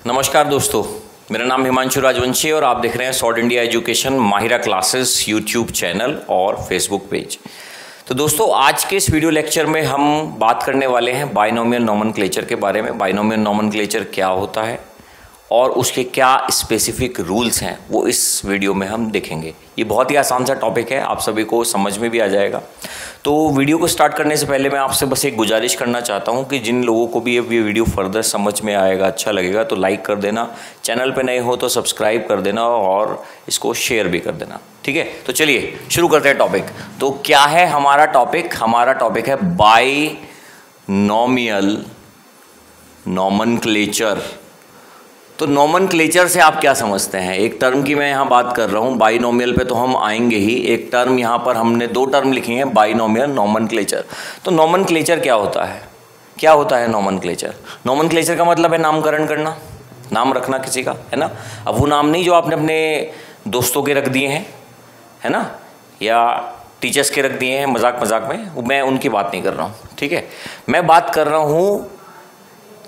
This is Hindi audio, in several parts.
नमस्कार दोस्तों, मेरा नाम हिमांशु राजवंशी है और आप देख रहे हैं sort India education Mahira classes YouTube channel और फेसबुक पेज। तो दोस्तों, आज के इस वीडियो लेक्चर में हम बात करने वाले हैं बाइनोमियल नोमेनक्लेचर के बारे में। बाइनोमियल नोमेनक्लेचर क्या होता है और उसके क्या स्पेसिफिक रूल्स हैं वो इस वीडियो में हम देखेंगे। ये बहुत ही आसान सा टॉपिक है, आप सभी को समझ में भी आ जाएगा। तो वीडियो को स्टार्ट करने से पहले मैं आपसे बस एक गुजारिश करना चाहता हूँ कि जिन लोगों को भी ये वीडियो फर्दर समझ में आएगा, अच्छा लगेगा, तो लाइक कर देना, चैनल पे नए हो तो सब्सक्राइब कर देना और इसको शेयर भी कर देना। ठीक है, तो चलिए शुरू करते हैं टॉपिक। तो क्या है हमारा टॉपिक? हमारा टॉपिक है बाइनोमियल नोमेनक्लेचर। तो नोमेनक्लेचर से आप क्या समझते हैं? एक टर्म की मैं यहाँ बात कर रहा हूँ, बाइनोमियल पे तो हम आएंगे ही। एक टर्म यहाँ पर हमने दो टर्म लिखी हैं, बाइनोमियल नोमेनक्लेचर। तो नोमेनक्लेचर क्या होता है? क्या होता है नोमेनक्लेचर? नोमेनक्लेचर का मतलब है नामकरण करना, नाम रखना किसी का, है ना। अब वो नाम नहीं जो आपने अपने दोस्तों के रख दिए हैं, है ना, या टीचर्स के रख दिए हैं मजाक मजाक में, मैं उनकी बात नहीं कर रहा हूँ। ठीक है, मैं बात कर रहा हूँ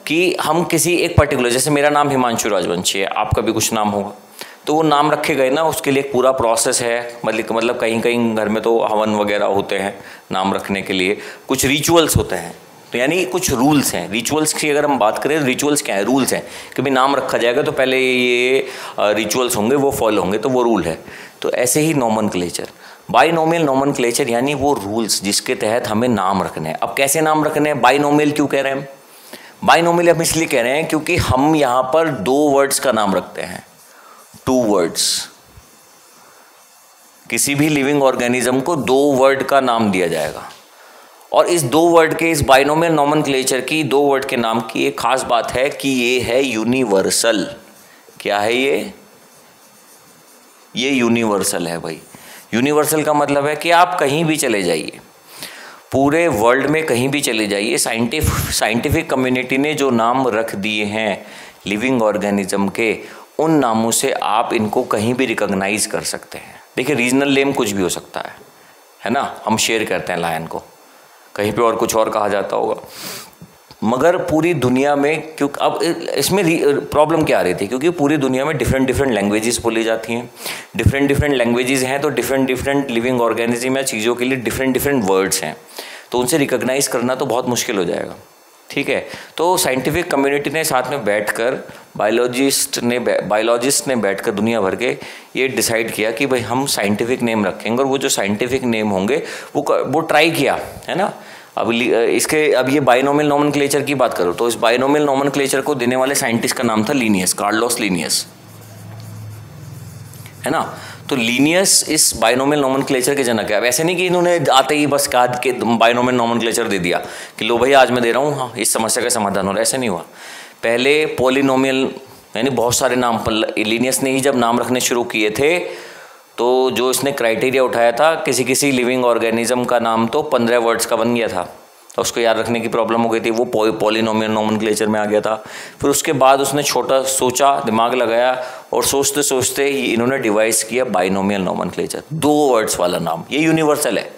कि हम किसी एक पर्टिकुलर, जैसे मेरा नाम हिमांशु राजवंशी है, आपका भी कुछ नाम होगा, तो वो नाम रखे गए ना, उसके लिए एक पूरा प्रोसेस है। मतलब कहीं कहीं घर में तो हवन वगैरह होते हैं नाम रखने के लिए, कुछ रिचुअल्स होते हैं, तो यानी कुछ रूल्स हैं। रिचुअल्स की अगर हम बात करें, रिचुअल्स क्या है? रूल्स हैं कि भाई नाम रखा जाएगा तो पहले ये रिचुअल्स होंगे, वो फॉलो होंगे, तो वो रूल है। तो ऐसे ही नोमेनक्लेचर, बाइनोमियल नोमेनक्लेचर यानी वो रूल्स जिसके तहत हमें नाम रखने हैं। अब कैसे नाम रखने हैं? बाइनोमियल क्यों कह रहे हैं हम? बाइनोमियल हम इसलिए कह रहे हैं क्योंकि हम यहाँ पर दो वर्ड्स का नाम रखते हैं, टू वर्ड्स। किसी भी लिविंग ऑर्गेनिज्म को दो वर्ड का नाम दिया जाएगा, और इस दो वर्ड के, इस बाइनोमियल नोमेनक्लेचर की दो वर्ड के नाम की एक खास बात है कि ये है यूनिवर्सल। क्या है ये यूनिवर्सल है भाई। यूनिवर्सल का मतलब है कि आप कहीं भी चले जाइए, पूरे वर्ल्ड में कहीं भी चले जाइए, साइंटिफिक कम्युनिटी ने जो नाम रख दिए हैं लिविंग ऑर्गेनिज्म के, उन नामों से आप इनको कहीं भी रिकॉग्नाइज कर सकते हैं। देखिए, रीजनल नेम कुछ भी हो सकता है ना। हम शेर करते हैं लायन को, कहीं पे और कुछ और कहा जाता होगा, मगर पूरी दुनिया में, क्योंकि अब इसमें प्रॉब्लम क्या आ रही थी, क्योंकि पूरी दुनिया में डिफरेंट लैंग्वेजेस बोली जाती हैं। डिफरेंट लैंग्वेजेस हैं तो डिफरेंट लिविंग ऑर्गेनिज्म या चीज़ों के लिए डिफरेंट वर्ड्स हैं, तो उनसे रिकॉग्नाइज करना तो बहुत मुश्किल हो जाएगा। ठीक है, तो साइंटिफिक कम्युनिटी ने साथ में बैठकर, बायोलॉजिस्ट ने बैठकर दुनिया भर के ये डिसाइड किया कि भाई हम साइंटिफिक नेम रखेंगे, और वो जो साइंटिफिक नेम होंगे वो ट्राई किया, है ना। अब ये बाइनोमियल नोमेनक्लेचर की बात करो तो इस बाइनोमियल नोमेनक्लेचर को देने वाले साइंटिस्ट का नाम था लीनियस, कार्लोस लीनियस, है ना। तो लीनियस इस बाइनोमियल नोमेनक्लेचर के जनक है। अब ऐसे नहीं कि इन्होंने आते ही बस कहा कि बाइनोमियल नोमेनक्लेचर दे दिया कि लो भाई आज मैं दे रहा हूँ, हाँ इस समस्या का समाधान हो रहा है, ऐसा नहीं हुआ। पहले पॉलिनोमियल यानी बहुत सारे नाम पर लीनियस ने ही जब नाम रखने शुरू किए थे, तो जो इसने क्राइटेरिया उठाया था, किसी लिविंग ऑर्गेनिज्म का नाम तो 15 वर्ड्स का बन गया था, तो उसको याद रखने की प्रॉब्लम हो गई थी, वो पॉलिनोमियल नोमेनक्लेचर में आ गया था। फिर उसके बाद उसने छोटा सोचा, दिमाग लगाया, और सोचते सोचते इन्होंने डिवाइस किया बाइनोमियल नोमेनक्लेचर, दो वर्ड्स वाला नाम। ये यूनिवर्सल है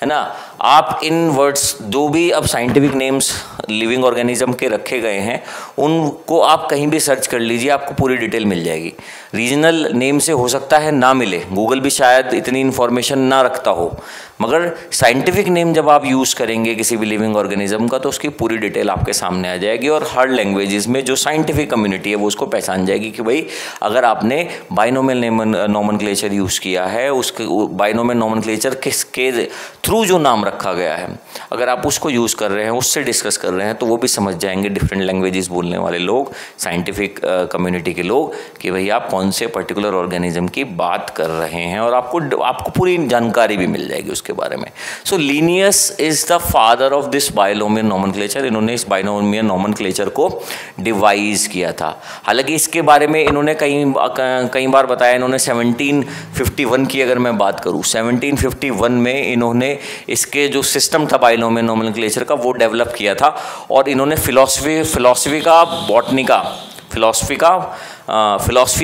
ना। आप इन वर्ड्स, जो भी अब साइंटिफिक नेम्स लिविंग ऑर्गेनिज्म के रखे गए हैं, उनको आप कहीं भी सर्च कर लीजिए, आपको पूरी डिटेल मिल जाएगी। रीजनल नेम से हो सकता है ना मिले, गूगल भी शायद इतनी इन्फॉर्मेशन ना रखता हो, मगर साइंटिफिक नेम जब आप यूज़ करेंगे किसी भी लिविंग ऑर्गेनिज्म का, तो उसकी पूरी डिटेल आपके सामने आ जाएगी, और हर लैंग्वेजेस में जो साइंटिफिक कम्युनिटी है वो उसको पहचान जाएगी कि भाई अगर आपने बाइनोमियल नोमेनक्लेचर यूज़ किया है, उसके बाइनोमियल नोमेनक्लेचर किसके थ्रू जो नाम रखा गया है, अगर आप उसको यूज़ कर रहे हैं, उससे डिस्कस कर रहे हैं, तो वो भी समझ जाएंगे डिफरेंट लैंग्वेजेस बोलने वाले लोग, साइंटिफिक कम्युनिटी के लोग, कि भाई आप कौन से पर्टिकुलर ऑर्गेनिज्म की बात कर रहे हैं, और आपको पूरी जानकारी भी मिल जाएगी उसके बारे में। So Linnaeus is the father of this binomial nomenclature. इन्होंने इस बाइनोमियल नोमेनक्लेचर को डिवाइज किया था। हालांकि इसके बारे में इन्होंने कई बार बताया। इन्होंने 1751 की अगर मैं बात करूँ, 1751 में इन्होंने इसके जो सिस्टम था बाइनोमियल नोमेनक्लेचर का, वो डेवलप किया था, और इन्होंने फिलॉसफी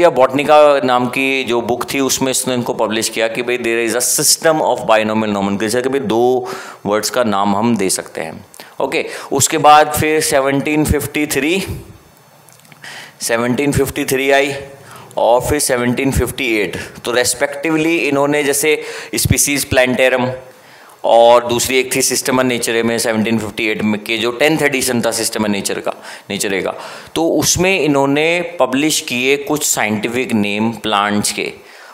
ऑफ बॉटनिका नाम की जो बुक थी, उसमें इसने इनको पब्लिश किया कि भाई there is a system of binomial nomenclature, कि भाई दो वर्ड्स का नाम हम दे सकते हैं। ओके, उसके बाद फिर 1753 1753 आई और फिर 1758। तो रेस्पेक्टिवली इन्होंने जैसे स्पीसीज प्लांटेरम और दूसरी एक थी सिस्टम नेचर में 1758 में के जो 10th एडिशन था सिस्टम नेचर का, तो उसमें इन्होंने पब्लिश किए कुछ साइंटिफिक नेम प्लांट्स के,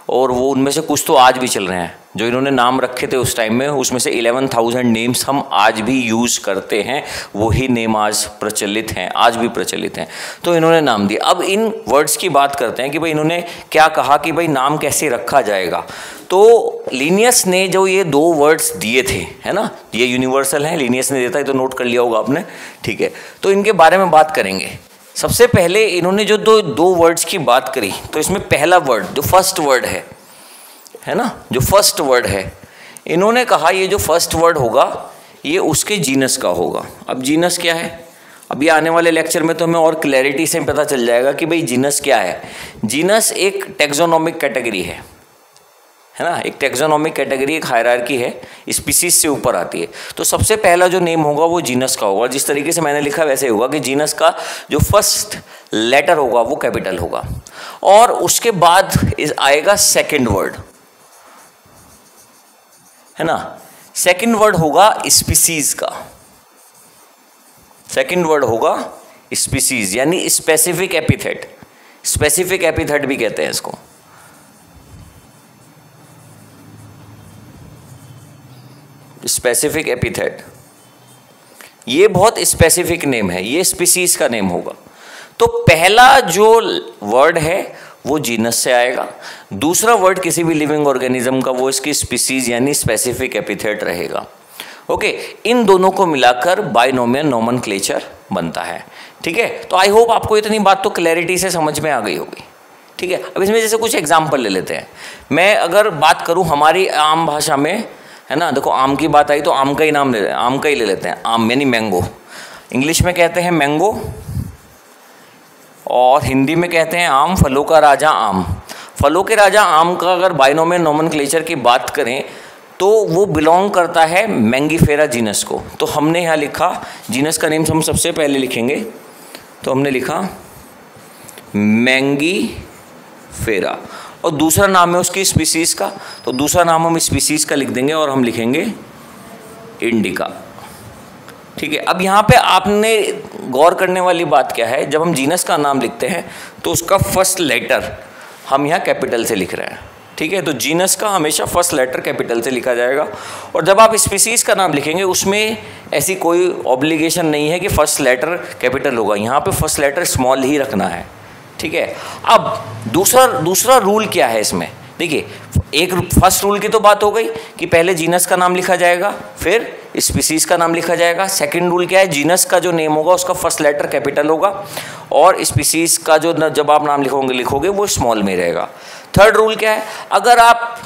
और वो उनमें से कुछ तो आज भी चल रहे हैं जो इन्होंने नाम रखे थे उस टाइम में, उसमें से 11,000 नेम्स हम आज भी यूज़ करते हैं, वही नेम आज प्रचलित हैं, आज भी प्रचलित हैं। तो इन्होंने नाम दिया। अब इन वर्ड्स की बात करते हैं कि भाई इन्होंने क्या कहा कि भाई नाम कैसे रखा जाएगा। तो लिनियस ने जो ये 2 वर्ड्स दिए थे, है ना, ये यूनिवर्सल हैं, लिनियस ने देता है, तो नोट कर लिया होगा आपने, ठीक है। तो इनके बारे में बात करेंगे। सबसे पहले इन्होंने जो दो वर्ड्स की बात करी, तो इसमें पहला वर्ड जो फर्स्ट वर्ड है ना, जो फर्स्ट वर्ड है, इन्होंने कहा ये जो फर्स्ट वर्ड होगा ये उसके जीनस का होगा। अब जीनस क्या है, अब ये आने वाले लेक्चर में तो हमें और क्लैरिटी से पता चल जाएगा कि भाई जीनस क्या है। जीनस एक टैक्सोनॉमिक कैटेगरी है ना, एक टैक्सोनॉमिक कैटेगरी, एक हायरार्की है, स्पीसीज से ऊपर आती है। तो सबसे पहला जो नेम होगा वो जीनस का होगा। जिस तरीके से मैंने लिखा वैसे होगा कि जीनस का जो फर्स्ट लेटर होगा वो कैपिटल होगा, और उसके बाद आएगा सेकंड वर्ड, है ना। सेकंड वर्ड होगा स्पीसीज का, सेकंड वर्ड होगा स्पीसीज यानी स्पेसिफिक एपिथेट, स्पेसिफिक एपिथेट भी कहते हैं इसको। स्पेसिफिक एपिथेट, ये बहुत स्पेसिफिक नेम है, ये स्पीसीज का नेम होगा। तो पहला जो वर्ड है वो जीनस से आएगा, दूसरा वर्ड किसी भी लिविंग ऑर्गेनिज्म का वो इसकी स्पीसीज यानी स्पेसिफिक एपिथेट रहेगा। ओके, इन दोनों को मिलाकर बाइनोमियल नोमेनक्लेचर बनता है, ठीक है। तो आई होप आपको इतनी बात तो क्लैरिटी से समझ में आ गई होगी, ठीक है। अब इसमें जैसे कुछ एग्जाम्पल ले लेते हैं। मैं अगर बात करूं हमारी आम भाषा में, है ना, देखो आम की बात आई तो आम का ही नाम आम का ही ले लेते हैं, आम यानी मैंगो। इंग्लिश में कहते हैं मैंगो और हिंदी में कहते हैं आम, फलों का राजा आम। फलों के राजा आम का अगर बाइनोमियल नोमेनक्लेचर की बात करें तो वो बिलोंग करता है मैंगीफेरा जीनस को। तो हमने यहाँ लिखा जीनस का नेम हम सबसे पहले लिखेंगे, तो हमने लिखा मैंगीफेरा, और दूसरा नाम है उसकी स्पीसीज का, तो दूसरा नाम हम स्पीसीज का लिख देंगे और हम लिखेंगे इंडिका, ठीक है। अब यहाँ पे आपने गौर करने वाली बात क्या है, जब हम जीनस का नाम लिखते हैं तो उसका फर्स्ट लेटर हम यहाँ कैपिटल से लिख रहे हैं, ठीक है। तो जीनस का हमेशा फर्स्ट लेटर कैपिटल से लिखा जाएगा, और जब आप स्पीसीज का नाम लिखेंगे उसमें ऐसी कोई ऑब्लिगेशन नहीं है कि फर्स्ट लेटर कैपिटल होगा, यहाँ पे फर्स्ट लेटर स्मॉल ही रखना है, ठीक है। अब दूसरा रूल क्या है इसमें, देखिए एक फर्स्ट रूल की तो बात हो गई कि पहले जीनस का नाम लिखा जाएगा फिर स्पीसीज का नाम लिखा जाएगा। सेकंड रूल क्या है, जीनस का जो नेम होगा उसका फर्स्ट लेटर कैपिटल होगा और स्पीसीज का जो जब आप नाम लिखोगे वो स्मॉल में रहेगा। थर्ड रूल क्या है, अगर आप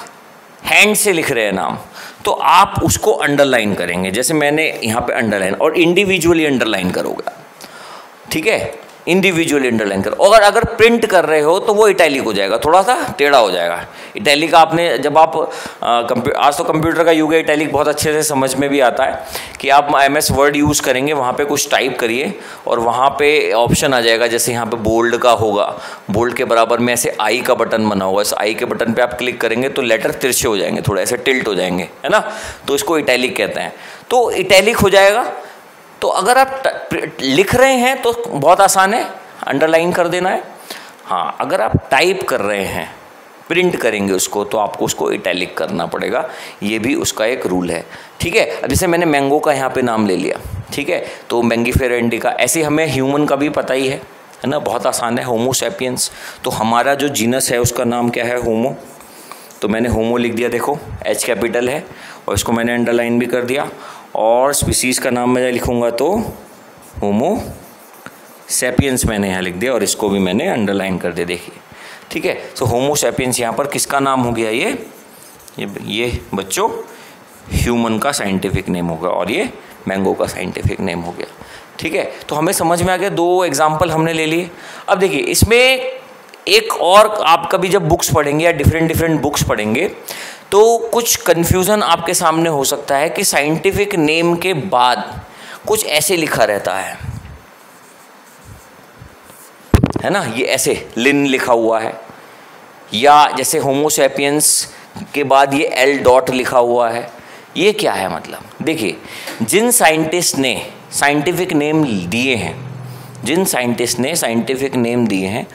हैंड से लिख रहे हैं नाम तो आप उसको अंडरलाइन करेंगे, जैसे मैंने यहाँ पे अंडरलाइन, और इंडिविजुअली अंडरलाइन करोगे, ठीक है, इंडिविजुअली अंडरलाइन करो। और अगर प्रिंट कर रहे हो तो वो इटैलिक हो जाएगा, थोड़ा सा टेढ़ा हो जाएगा। इटैलिक आपने जब आप आज तो कंप्यूटर का युग है, इटैलिक बहुत अच्छे से समझ में भी आता है कि आप MS वर्ड यूज़ करेंगे, वहाँ पे कुछ टाइप करिए और वहाँ पे ऑप्शन आ जाएगा, जैसे यहाँ पे बोल्ड का होगा, बोल्ड के बराबर में ऐसे आई का बटन बना होगा, इस आई के बटन पर आप क्लिक करेंगे तो लेटर तिरछे हो जाएंगे, थोड़ा ऐसे टिल्ट हो जाएंगे, है ना, तो इसको इटैलिक कहते हैं। तो इटैलिक हो जाएगा। तो अगर आप लिख रहे हैं तो बहुत आसान है, अंडरलाइन कर देना है। हाँ, अगर आप टाइप कर रहे हैं, प्रिंट करेंगे उसको, तो आपको उसको इटैलिक करना पड़ेगा, ये भी उसका एक रूल है, ठीक है। अब जैसे मैंने मैंगो का यहाँ पे नाम ले लिया, ठीक है, तो मैंगीफेरा इंडिका। ऐसे हमें ह्यूमन का भी पता ही है ना, बहुत आसान है, होमो सैपियंस। तो हमारा जो जीनस है उसका नाम क्या है, होमो। तो मैंने होमो लिख दिया, देखो H कैपिटल है और इसको मैंने अंडरलाइन भी कर दिया। और स्पीसीज का नाम मैं लिखूंगा तो होमो सैपियंस मैंने यहाँ लिख दिया और इसको भी मैंने अंडरलाइन कर दिया, देखिए, ठीक है। तो होमो सैपियंस यहाँ पर किसका नाम हो गया, ये बच्चों ह्यूमन का साइंटिफिक नेम होगा और ये मैंगो का साइंटिफिक नेम हो गया, ठीक है। तो हमें समझ में आ गया, 2 एग्जाम्पल हमने ले लिए। अब देखिए इसमें एक और, आप कभी जब बुक्स पढ़ेंगे या डिफरेंट बुक्स पढ़ेंगे तो कुछ कन्फ्यूज़न आपके सामने हो सकता है कि साइंटिफिक नेम के बाद कुछ ऐसे लिखा रहता है, है ना, ये ऐसे लिन लिखा हुआ है, या जैसे होमोसैपियंस के बाद ये एल डॉट लिखा हुआ है। ये क्या है मतलब, देखिए जिन साइंटिस्ट ने साइंटिफिक नेम दिए हैं, जिन साइंटिस्ट ने साइंटिफिक नेम दिए हैं,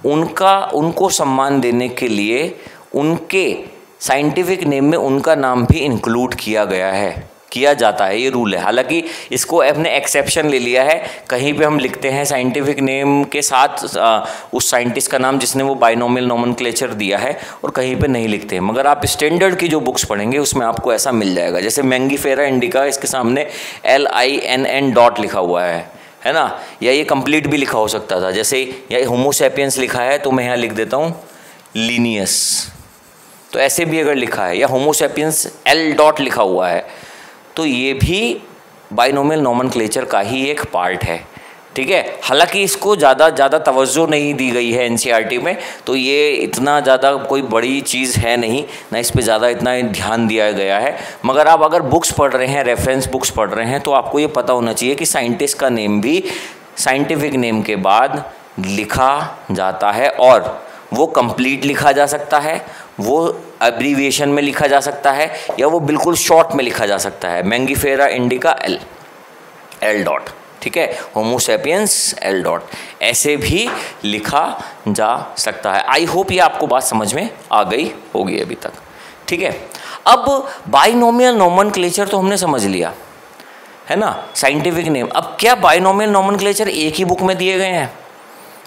उनको सम्मान देने के लिए उनके साइंटिफिक नेम में उनका नाम भी इंक्लूड किया जाता है। ये रूल है। हालांकि इसको आपने एक्सेप्शन ले लिया है, कहीं पे हम लिखते हैं साइंटिफिक नेम के साथ उस साइंटिस्ट का नाम जिसने वो बाइनोमियल नोमेनक्लेचर दिया है, और कहीं पे नहीं लिखते हैं। मगर आप स्टैंडर्ड की जो बुक्स पढ़ेंगे उसमें आपको ऐसा मिल जाएगा। जैसे मैंगीफेरा इंडिका, इसके सामने LINN डॉट लिखा हुआ है ना, या ये कंप्लीट भी लिखा हो सकता था। जैसे या होमोसैपियंस लिखा है तो मैं यहाँ लिख देता हूँ लीनियस, तो ऐसे भी अगर लिखा है, या होमोसैपियंस L डॉट लिखा हुआ है, तो ये भी बाइनोमियल नोमेनक्लेचर का ही एक पार्ट है। ठीक है, हालांकि इसको ज़्यादा तवज्जो नहीं दी गई है NCERT में, तो ये इतना ज़्यादा कोई बड़ी चीज़ है नहीं ना, इस पे ज़्यादा इतना ध्यान दिया गया है। मगर आप अगर बुक्स पढ़ रहे हैं, रेफरेंस बुक्स पढ़ रहे हैं, तो आपको ये पता होना चाहिए कि साइंटिस्ट का नेम भी साइंटिफिक नेम के बाद लिखा जाता है, और वो कंप्लीट लिखा जा सकता है, वो एब्रीविएशन में लिखा जा सकता है, या वो बिल्कुल शॉर्ट में लिखा जा सकता है। मैंगीफेरा इंडिका L डॉट, ठीक है, होमोसैपियंस L डॉट, ऐसे भी लिखा जा सकता है। आई होप ये आपको बात समझ में आ गई होगी अभी तक। ठीक है, अब बाइनोमियल नोमेनक्लेचर तो हमने समझ लिया है ना, साइंटिफिक नेम। अब क्या बाइनोमियल नोमेनक्लेचर एक ही बुक में दिए गए हैं?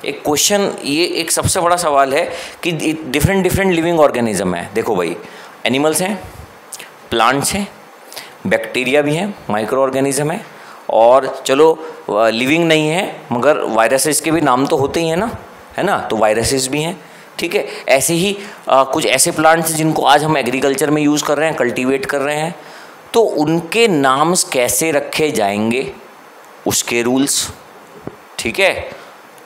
एक क्वेश्चन, ये एक सबसे बड़ा सवाल है कि डिफरेंट लिविंग ऑर्गेनिज्म है। देखो भाई, एनिमल्स हैं, प्लांट्स हैं, बैक्टीरिया भी हैं, माइक्रो ऑर्गेनिज्म है, और चलो लिविंग नहीं है मगर वायरसेस के भी नाम तो होते ही हैं ना, है ना, तो वायरसेस भी हैं। ठीक है, ऐसे ही कुछ ऐसे प्लांट्स जिनको आज हम एग्रीकल्चर में यूज़ कर रहे हैं, कल्टीवेट कर रहे हैं, तो उनके नाम कैसे रखे जाएंगे, उसके रूल्स। ठीक है,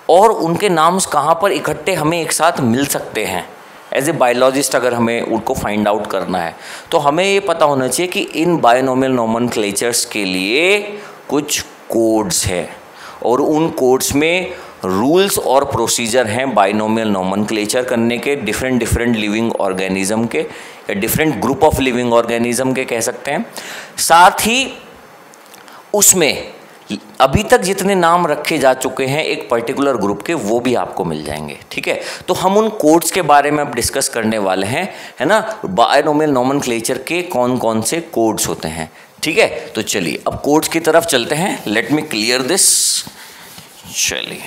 और उनके नाम्स कहाँ पर इकट्ठे हमें एक साथ मिल सकते हैं एज ए बायोलॉजिस्ट, अगर हमें उनको फाइंड आउट करना है, तो हमें ये पता होना चाहिए कि इन बाइनोमियल नोमेनक्लेचर्स के लिए कुछ कोड्स हैं, और उन कोड्स में रूल्स और प्रोसीजर हैं बाइनोमियल नोमेनक्लेचर करने के, डिफरेंट लिविंग ऑर्गेनिज्म के, या different group of living organism के कह सकते हैं। साथ ही उसमें अभी तक जितने नाम रखे जा चुके हैं एक पर्टिकुलर ग्रुप के, वो भी आपको मिल जाएंगे। ठीक है, तो हम उन कोड्स के बारे में अब डिस्कस करने वाले हैं, है ना, बाइनोमियल नोमेनक्लेचर के कौन कौन से कोड्स होते हैं। ठीक है, तो चलिए अब कोड्स की तरफ चलते हैं। Let me clear this. चलिए,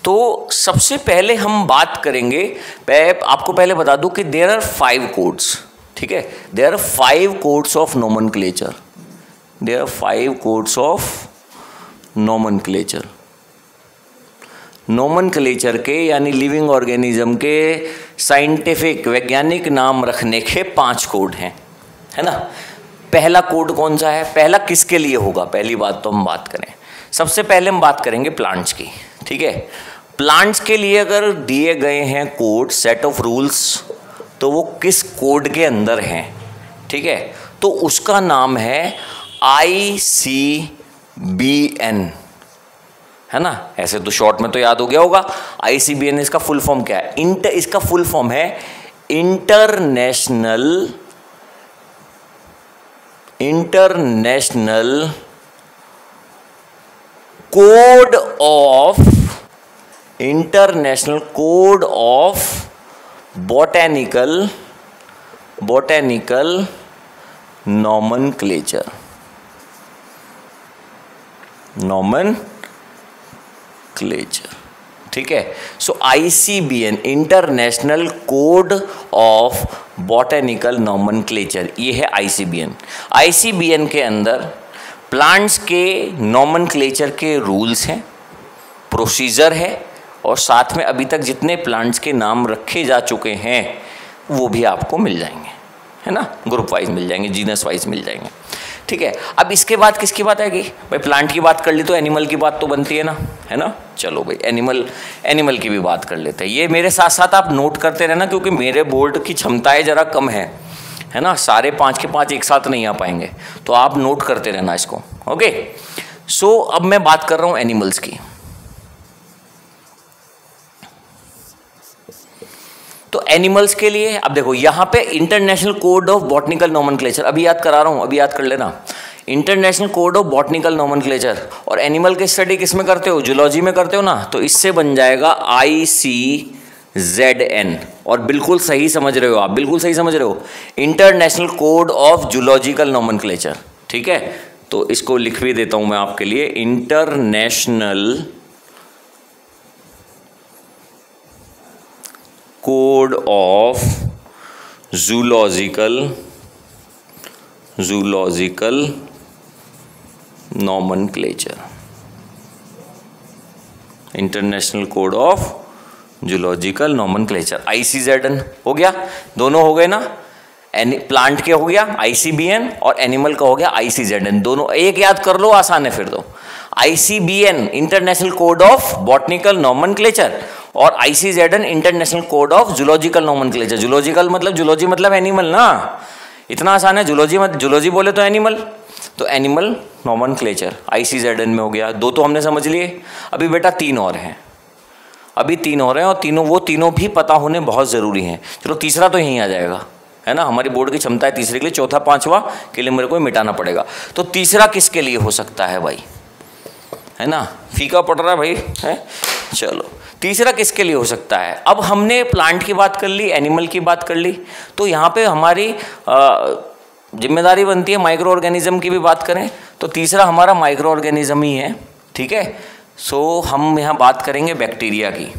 तो सबसे पहले हम बात करेंगे, मैं आपको पहले बता दूं कि देयर आर 5 कोड्स। ठीक है, there are 5 codes of nomenclature, there are 5 codes of nomenclature. Nomenclature के यानी लिविंग ऑर्गेनिज्म के साइंटिफिक वैज्ञानिक नाम रखने के 5 कोड हैं, है ना। पहला कोड कौन सा है, पहला किसके लिए होगा, पहली बात तो हम बात करें, सबसे पहले हम बात करेंगे प्लांट्स की। ठीक है, प्लांट्स के लिए अगर दिए गए हैं कोड, सेट ऑफ रूल्स, तो वो किस कोड के अंदर हैं। ठीक है, तो उसका नाम है ICBN, है ना, ऐसे तो शॉर्ट में तो याद हो गया होगा। ICBN इसका फुल फॉर्म क्या है, इसका फुल फॉर्म है international code of botanical nomenclature. ठीक है, सो ICBN, international code of botanical nomenclature, ये है ICBN। ICBN के अंदर प्लांट्स के नोमेनक्लेचर के रूल्स हैं, प्रोसीजर है, और साथ में अभी तक जितने प्लांट्स के नाम रखे जा चुके हैं वो भी आपको मिल जाएंगे, है ना, ग्रुप वाइज मिल जाएंगे, जीनस वाइज मिल जाएंगे। ठीक है, अब इसके बाद किसकी बात आएगी भाई, प्लांट की बात कर ली तो एनिमल की बात तो बनती है ना, है ना। चलो भाई, एनिमल की भी बात कर लेते हैं। ये मेरे साथ साथ आप नोट करते रहना, क्योंकि मेरे बोर्ड की क्षमताएं ज़रा कम है ना, सारे 5 के 5 एक साथ नहीं आ पाएंगे, तो आप नोट करते रहना इसको। ओके, सो अब मैं बात कर रहा हूं एनिमल्स की। तो एनिमल्स के लिए अब देखो यहां पे international code of botanical nomenclature, अभी याद करा रहा हूं, अभी याद कर लेना। International code of botanical nomenclature, और एनिमल की स्टडी किस में करते हो, जूलॉजी में करते हो ना, तो इससे बन जाएगा ICZN। और बिल्कुल सही समझ रहे हो आप, बिल्कुल सही समझ रहे हो, international code of zoological nomenclature. ठीक है, तो इसको लिख भी देता हूं मैं आपके लिए, international code of zoological nomenclature, international code of zoological nomenclature, ICZN हो गया, दोनों हो गए ना। प्लांट के हो गया ICBN और एनिमल का हो गया ICZN, दोनों एक याद कर लो, आसान है फिर तो। ICBN international code of botanical nomenclature और ICZN international code of zoological nomenclature. Zoological मतलब, जूलॉजी मतलब एनिमल ना, इतना आसान है। जूलॉजी मत, जूलॉजी बोले तो एनिमल, तो एनिमल नोमेनक्लेचर ICZN में हो गया। दो तो हमने समझ लिए, अभी बेटा तीन और हैं, अभी तीन और हैं, और तीनों, वो तीनों भी पता होने बहुत ज़रूरी हैं। चलो तीसरा तो यहीं आ जाएगा, है ना, हमारी बोर्ड की क्षमता है तीसरे के लिए, चौथा पांचवा के लिए मेरे को मिटाना पड़ेगा। तो तीसरा किसके लिए हो सकता है भाई, है ना, फीका पड़ रहा है भाई, है। चलो तीसरा किसके लिए हो सकता है। अब हमने प्लांट की बात कर ली, एनिमल की बात कर ली, तो यहाँ पे हमारी जिम्मेदारी बनती है माइक्रो ऑर्गेनिज्म की भी बात करें, तो तीसरा हमारा माइक्रो ऑर्गेनिज्म ही है। ठीक है, सो हम यहाँ बात करेंगे बैक्टीरिया की।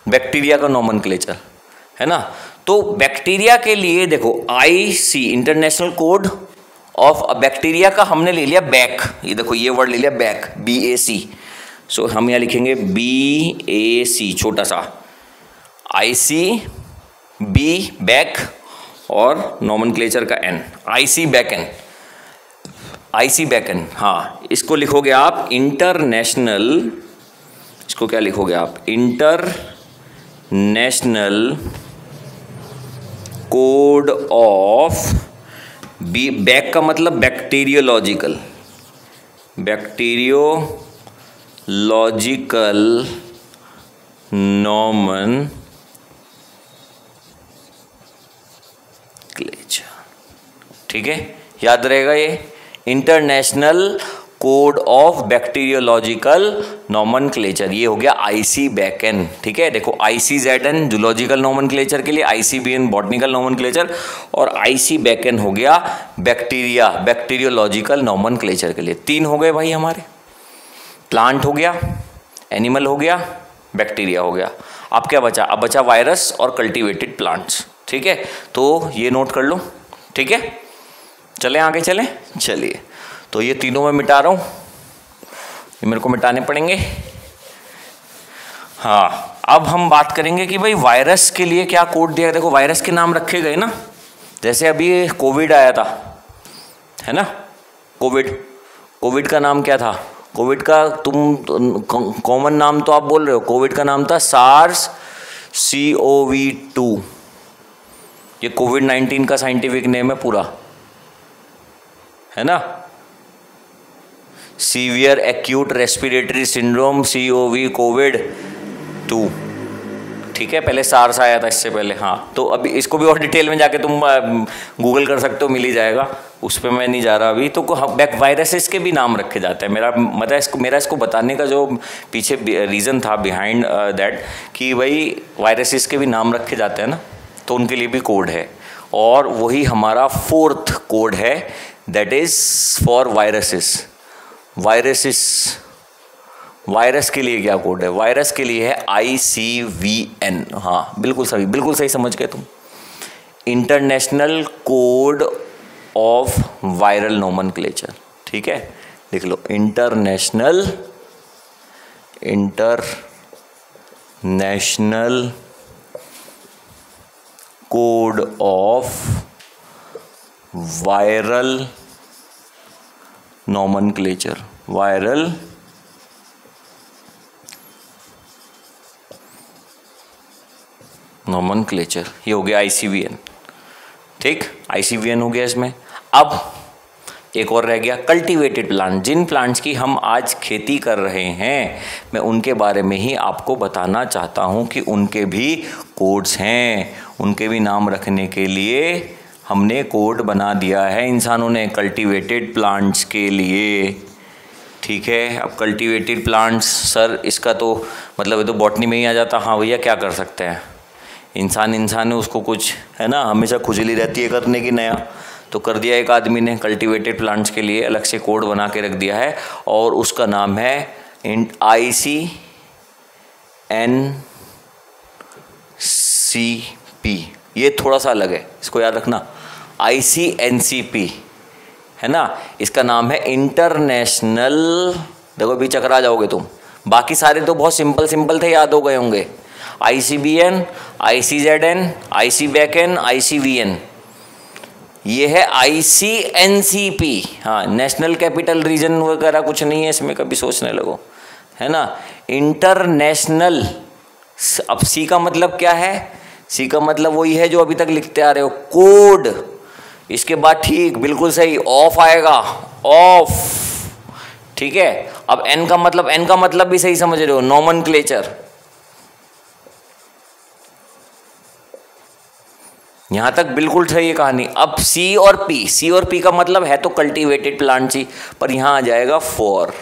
बैक्टीरिया का नोमेनक्लेचर, है ना, तो बैक्टीरिया के लिए देखो IC international code of bacteria का हमने ले लिया बैक, ये देखो ये वर्ड ले लिया बैक, BAC। सो हम यहाँ लिखेंगे BAC छोटा सा, ICB बैक और नोमेनक्लेचर का N, ICBACN। हाँ, इसको लिखोगे आप इंटरनेशनल, इसको क्या लिखोगे आप, इंटरनेशनल कोड ऑफ बैक का मतलब बैक्टीरियोलॉजिकल नोमेनक्लेचर। ठीक है, याद रहेगा ये, international code of bacteriological nomenclature, ये हो गया ICBACN। ठीक है, देखो ICZN जूलॉजिकल नोमेनक्लेचर के लिए, ICBN बॉटनिकल नोमेनक्लेचर, और ICBACN हो गया बैक्टीरियोलॉजिकल नोमेनक्लेचर के लिए। तीन हो गए भाई हमारे, प्लांट हो गया, एनिमल हो गया, बैक्टीरिया हो गया। अब क्या बचा, अब बचा वायरस और कल्टीवेटेड प्लांट्स। ठीक है, तो ये नोट कर लो। ठीक है, चलें आगे, चलें, चलिए। तो ये तीनों मैं मिटा रहा हूँ, ये मेरे को मिटाने पड़ेंगे। हाँ, अब हम बात करेंगे कि भाई वायरस के लिए क्या कोड दिया। देखो वायरस के नाम रखे गए ना, जैसे अभी कोविड आया था, है ना, कोविड का नाम क्या था, कोविड का तुम कॉमन नाम तो आप बोल रहे हो, कोविड का नाम था SARS-CoV-2। ये कोविड-19 का साइंटिफिक नेम है पूरा, है ना, सीवियर एक्यूट रेस्पिरेटरी सिंड्रोम कोविड-2। ठीक है, पहले सार्स आया था इससे पहले। हाँ, तो अभी इसको भी और डिटेल में जाके तुम गूगल कर सकते हो, मिल ही जाएगा, उस पर मैं नहीं जा रहा अभी। तो वायरसेस के भी नाम रखे जाते हैं। मेरा इसको बताने का जो पीछे रीज़न था बिहाइंड दैट, कि भाई वायरसेस के भी नाम रखे जाते हैं ना, तो उनके लिए भी कोड है, और वही हमारा फोर्थ कोड है, that is for viruses. Virus के लिए क्या कोड है, वायरस के लिए है ICVN। हाँ, बिल्कुल सही समझ गए तुम, international code of viral nomenclature. ठीक है, लिख लो, international code of viral nomenclature, viral nomenclature, ये हो गया ICVN। ठीक, ICVN हो गया इसमें। अब एक और रह गया कल्टीवेटेड प्लांट। जिन प्लांट्स की हम आज खेती कर रहे हैं मैं उनके बारे में ही आपको बताना चाहता हूं कि उनके भी कोड्स हैं, उनके भी नाम रखने के लिए हमने कोड बना दिया है इंसानों ने कल्टीवेटेड प्लांट्स के लिए। ठीक है, अब कल्टीवेटेड प्लांट्स सर इसका तो मतलब ये तो बॉटनी में ही आ जाता। हाँ भैया क्या कर सकते हैं, इंसान है, उसको कुछ है ना हमेशा खुजली रहती है करने की नया, तो कर दिया एक आदमी ने कल्टीवेटेड प्लांट्स के लिए अलग से कोड बना के रख दिया है और उसका नाम है ICNCP। ये थोड़ा सा अलग है, इसको याद रखना, ICNCP है ना, इसका नाम है इंटरनेशनल। देखो भी चकरा जाओगे तुम, बाकी सारे तो बहुत सिंपल थे, याद हो गए होंगे। ICBN, ICZN, ICBACN, ICVN, ये है ICNCP। हाँ, नेशनल कैपिटल रीजन वगैरह कुछ नहीं है इसमें, कभी सोचने लगो, है ना। इंटरनेशनल, अब सी का मतलब क्या है, सी का मतलब वही है जो अभी तक लिखते आ रहे हो, कोड। इसके बाद ठीक बिल्कुल सही ऑफ आएगा, ऑफ। ठीक है, अब एन का मतलब भी सही समझ रहे हो, नॉमेनक्लेचर। यहां तक बिल्कुल सही है कहानी। अब सी और पी का मतलब है तो कल्टीवेटेड प्लांट ही, पर यहां आ जाएगा for,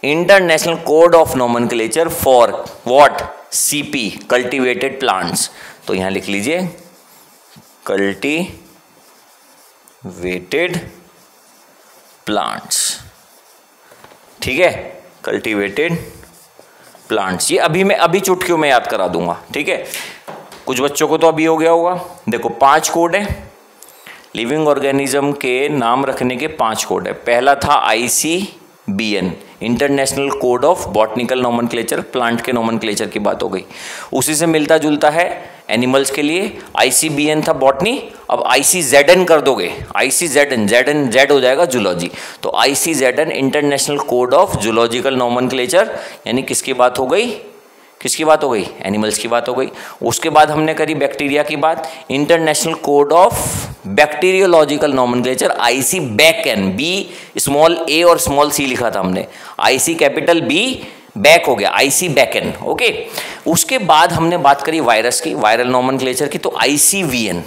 international code of nomenclature for what, CP, cultivated plants. तो यहां लिख लीजिए कल्टीवेटेड प्लांट्स। ठीक है, कल्टीवेटेड प्लांट्स, ये अभी चुटकियों में याद करा दूंगा। ठीक है, कुछ बच्चों को तो अभी हो गया होगा। देखो 5 कोड है, लिविंग ऑर्गेनिज्म के नाम रखने के 5 कोड है। पहला था ICBN, international code of botanical nomenclature, plant के नॉमेनक्लेचर की बात हो गई। उसी से मिलता जुलता है एनिमल्स के लिए, ICBN था बॉटनी, अब ICZN कर दोगे, ICZN, Z हो जाएगा जूलॉजी, तो ICZN international code of zoological nomenclature, यानी किसकी बात हो गई, एनिमल्स की बात हो गई। उसके बाद हमने करी बैक्टीरिया की बात, international code of bacteriological nomenclature, ICBACN, B small a और स्मॉल c लिखा था हमने, IC कैपिटल B, बैक हो गया ICBACN। ओके, उसके बाद हमने बात करी वायरस की, वायरल नॉमेनक्लेचर की, तो ICVN,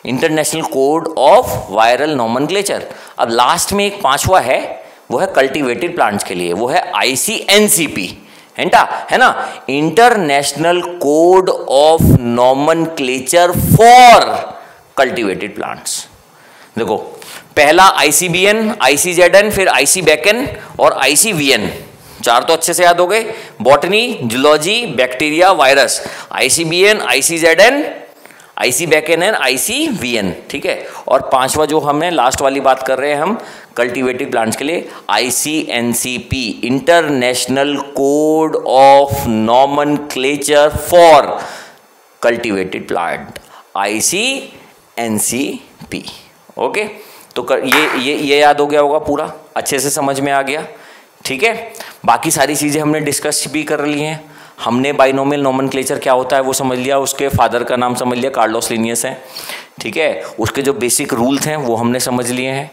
international code of viral nomenclature. अब लास्ट में एक 5वां है, वो है कल्टीवेटेड प्लांट्स के लिए, वो है ICNCP, है ना, international code of nomenclature for cultivated plants. देखो पहला ICBN, ICZN, फिर ICBACN और ICVN, 4 तो अच्छे से याद हो गए, botany, zoology, bacteria, virus, ICBN, ICZN, ICBACN and ICVN। ठीक है, और 5वां जो हमने लास्ट वाली बात कर रहे हैं हम कल्टीवेटेड प्लांट्स के लिए, ICNCP, international code of nomenclature for cultivated plant, ICNCP। Okay, तो ये याद हो गया होगा, पूरा अच्छे से समझ में आ गया। ठीक है, बाकी सारी चीज़ें हमने डिस्कस भी कर ली हैं। हमने बाइनोमियल नॉमेनक्लेचर क्या होता है वो समझ लिया, उसके फादर का नाम समझ लिया, कार्लोस लिनियस है। ठीक है, उसके जो बेसिक रूल्स हैं वो हमने समझ लिए हैं।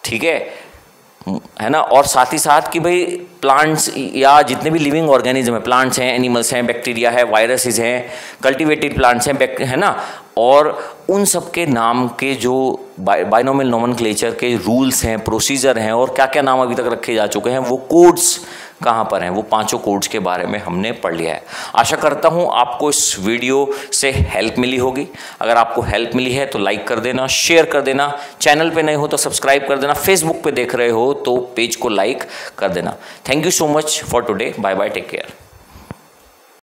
ठीक है ना, और साथ ही साथ कि भाई प्लांट्स या जितने भी लिविंग ऑर्गेनिज्म है, प्लांट्स हैं, एनिमल्स हैं, बैक्टीरिया है, वायरसेस हैं, कल्टीवेटेड प्लांट्स हैं, है ना, और उन सब के नाम के जो बाइनोमियल नॉमेनक्लेचर के रूल्स हैं, प्रोसीजर हैं, और क्या क्या नाम अभी तक रखे जा चुके हैं, वो कोड्स कहाँ पर हैं, वो 5 कोड्स के बारे में हमने पढ़ लिया है। आशा करता हूँ आपको इस वीडियो से हेल्प मिली होगी। अगर आपको हेल्प मिली है तो लाइक कर देना, शेयर कर देना, चैनल पे नए हो तो सब्सक्राइब कर देना, फेसबुक पे देख रहे हो तो पेज को लाइक कर देना। Thank you so much for today, bye bye, take care.